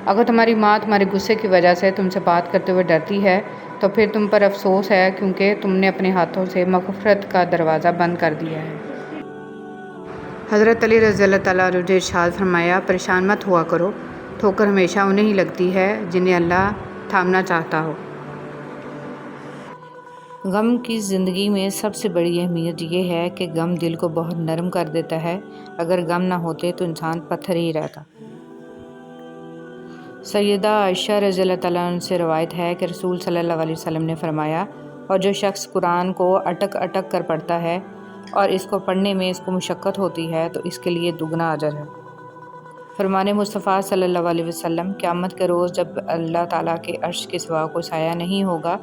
اگر تمہاری ماں تمہارے غصے کی وجہ سے تم سے بات کرتے ہوئے ڈرتی ہے تو پھر تم پر افسوس ہے، کیونکہ تم نے اپنے ہاتھوں سے مغفرت کا دروازہ بند کر دیا ہے۔ حضرت علی رضی اللہ تعالیٰ عنہ نے ارشاد فرمایا، پریشان مت ہوا کرو، ٹھوکر ہمیشہ انہیں ہی لگتی ہے جنہیں اللہ تھامنا چاہتا ہو۔ غم کی زندگی میں سب سے بڑی اہمیت یہ ہے کہ غم دل کو بہت نرم کر دیتا ہے۔ اگر غم نہ ہوتے تو انسان پتھر ہی رہتا۔ سیدہ عائشہ رضی اللہ تعالیٰ عنہ سے روایت ہے کہ رسول صلی اللہ علیہ وسلم نے فرمایا، اور جو شخص قرآن کو اٹک اٹک کر پڑھتا ہے اور اس کو پڑھنے میں اس کو مشقت ہوتی ہے تو اس کے لیے دگنا اجر ہے۔ فرمان مصطفیٰ صلی اللہ علیہ وسلم، قیامت کے روز جب اللہ تعالیٰ کے عرش کے سوا کوئی سایہ نہیں ہوگا،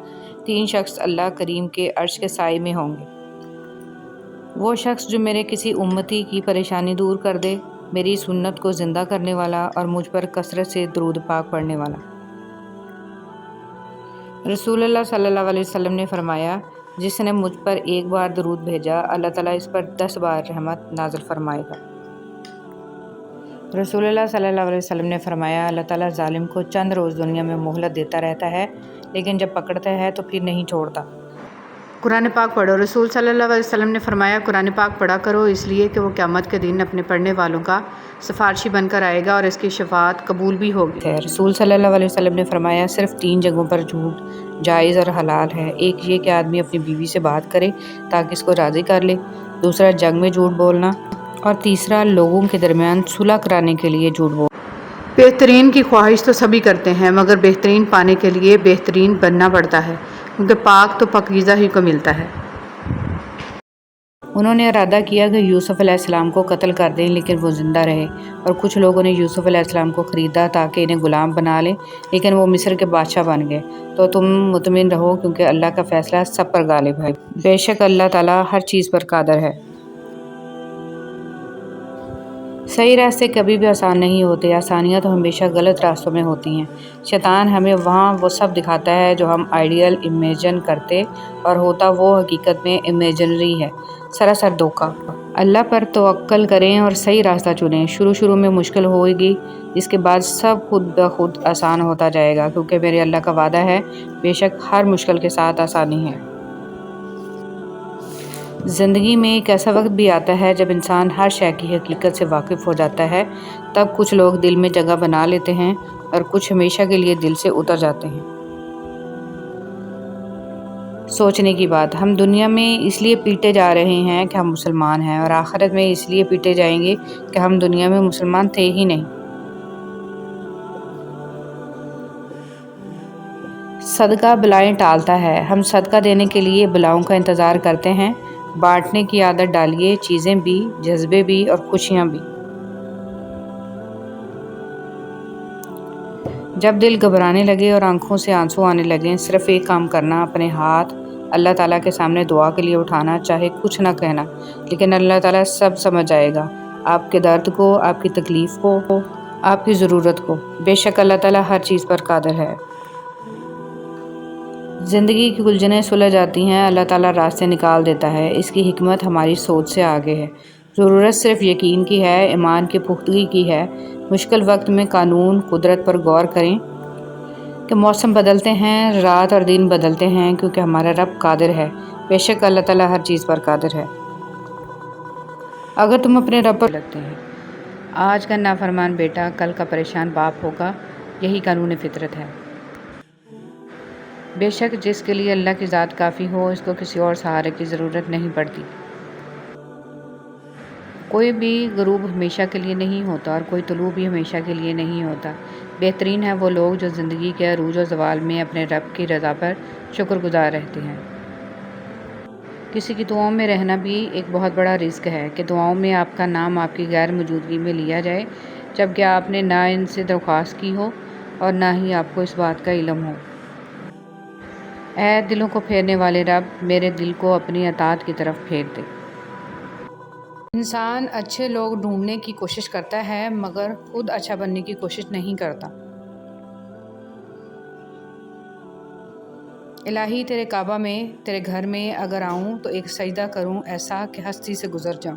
3 شخص اللہ کریم کے عرش کے سائے میں ہوں گے۔ وہ شخص جو میرے کسی امتی کی پریشانی دور کر دے، میری سنت کو زندہ کرنے والا اور مجھ پر کثرت سے درود پاک پڑھنے والا۔ رسول اللہ صلی اللہ علیہ وسلم نے فرمایا، جس نے مجھ پر ایک بار درود بھیجا، اللہ تعالیٰ اس پر 10 بار رحمت نازل فرمائے گا۔ رسول اللہ صلی اللہ علیہ وسلم نے فرمایا، اللہ تعالیٰ ظالم کو چند روز دنیا میں مہلت دیتا رہتا ہے، لیکن جب پکڑتا ہے تو پھر نہیں چھوڑتا۔ قرآن پاک پڑھو۔ رسول صلی اللہ علیہ وسلم نے فرمایا، قرآن پاک پڑھا کرو، اس لیے کہ وہ قیامت کے دن اپنے پڑھنے والوں کا سفارشی بن کر آئے گا اور اس کی شفاعت قبول بھی ہوگی۔ رسول صلی اللہ علیہ وسلم نے فرمایا، صرف 3 جگہوں پر جھوٹ جائز اور حلال ہے۔ ایک یہ کہ آدمی اپنی بیوی سے بات کرے تاکہ اس کو راضی کر لے، دوسرا جنگ میں جھوٹ بولنا، اور تیسرا لوگوں کے درمیان صلح کرانے کے لیے جھوٹ بولنا۔ بہترین کی خواہش تو سبھی کرتے ہیں، مگر بہترین پانے کے لیے بہترین بننا پڑتا ہے، کیونکہ پاک تو پاکیزہ ہی کو ملتا ہے۔ انہوں نے ارادہ کیا کہ یوسف علیہ السلام کو قتل کر دیں، لیکن وہ زندہ رہے، اور کچھ لوگوں نے یوسف علیہ السلام کو خریدا تاکہ انہیں غلام بنا لیں، لیکن وہ مصر کے بادشاہ بن گئے۔ تو تم مطمئن رہو، کیونکہ اللہ کا فیصلہ سب پر غالب ہے۔ بے شک اللہ تعالیٰ ہر چیز پر قادر ہے۔ صحیح راستے کبھی بھی آسان نہیں ہوتے، آسانیاں تو ہمیشہ غلط راستوں میں ہوتی ہیں۔ شیطان ہمیں وہاں وہ سب دکھاتا ہے جو ہم آئیڈیل امیجن کرتے، اور ہوتا وہ حقیقت میں امیجنری ہے، سراسر دھوکہ۔ اللہ پر توکل کریں اور صحیح راستہ چنیں۔ شروع میں مشکل ہوگی، اس کے بعد سب خود بخود آسان ہوتا جائے گا، کیونکہ میرے اللہ کا وعدہ ہے، بے شک ہر مشکل کے ساتھ آسانی ہے۔ زندگی میں ایک ایسا وقت بھی آتا ہے جب انسان ہر شے کی حقیقت سے واقف ہو جاتا ہے، تب کچھ لوگ دل میں جگہ بنا لیتے ہیں اور کچھ ہمیشہ کے لیے دل سے اتر جاتے ہیں۔ سوچنے کی بات، ہم دنیا میں اس لیے پیٹے جا رہے ہیں کہ ہم مسلمان ہیں، اور آخرت میں اس لیے پیٹے جائیں گے کہ ہم دنیا میں مسلمان تھے ہی نہیں۔ صدقہ بلائیں ٹالتا ہے۔ ہم صدقہ دینے کے لیے بلاؤں کا انتظار کرتے ہیں۔ بانٹنے کی عادت ڈالیے، چیزیں بھی، جذبے بھی، اور خوشیاں بھی۔ جب دل گھبرانے لگے اور آنکھوں سے آنسو آنے لگیں، صرف ایک کام کرنا، اپنے ہاتھ اللہ تعالیٰ کے سامنے دعا کے لیے اٹھانا، چاہے کچھ نہ کہنا، لیکن اللہ تعالیٰ سب سمجھ جائے گا، آپ کے درد کو، آپ کی تکلیف کو، آپ کی ضرورت کو۔ بے شک اللہ تعالیٰ ہر چیز پر قادر ہے۔ زندگی کی الجھنیں سلجھ جاتی ہیں، اللہ تعالیٰ راستے نکال دیتا ہے، اس کی حکمت ہماری سوچ سے آگے ہے۔ ضرورت صرف یقین کی ہے، ایمان کی پختگی کی ہے۔ مشکل وقت میں قانون قدرت پر غور کریں کہ موسم بدلتے ہیں، رات اور دن بدلتے ہیں، کیونکہ ہمارا رب قادر ہے۔ بے شک اللہ تعالیٰ ہر چیز پر قادر ہے۔ اگر تم اپنے رب پر لگتے ہیں، آج کا نافرمان بیٹا کل کا پریشان باپ ہوگا، یہی قانون فطرت ہے۔ بے شک جس کے لیے اللہ کی ذات کافی ہو، اس کو کسی اور سہارے کی ضرورت نہیں پڑتی۔ کوئی بھی غروب ہمیشہ کے لیے نہیں ہوتا اور کوئی طلوع بھی ہمیشہ کے لیے نہیں ہوتا۔ بہترین ہیں وہ لوگ جو زندگی کے عروج و زوال میں اپنے رب کی رضا پر شکر گزار رہتے ہیں۔ کسی کی دعاؤں میں رہنا بھی ایک بہت بڑا رزق ہے کہ دعاؤں میں آپ کا نام آپ کی غیر موجودگی میں لیا جائے، جبکہ آپ نے نہ ان سے درخواست کی ہو اور نہ ہی آپ کو اس بات کا علم ہو۔ اے دلوں کو پھیرنے والے رب، میرے دل کو اپنی اطاعت کی طرف پھیر دے۔ انسان اچھے لوگ ڈھونڈنے کی کوشش کرتا ہے، مگر خود اچھا بننے کی کوشش نہیں کرتا۔ الہی تیرے کعبہ میں، تیرے گھر میں اگر آؤں تو ایک سجدہ کروں ایسا کہ ہستی سے گزر جاؤں۔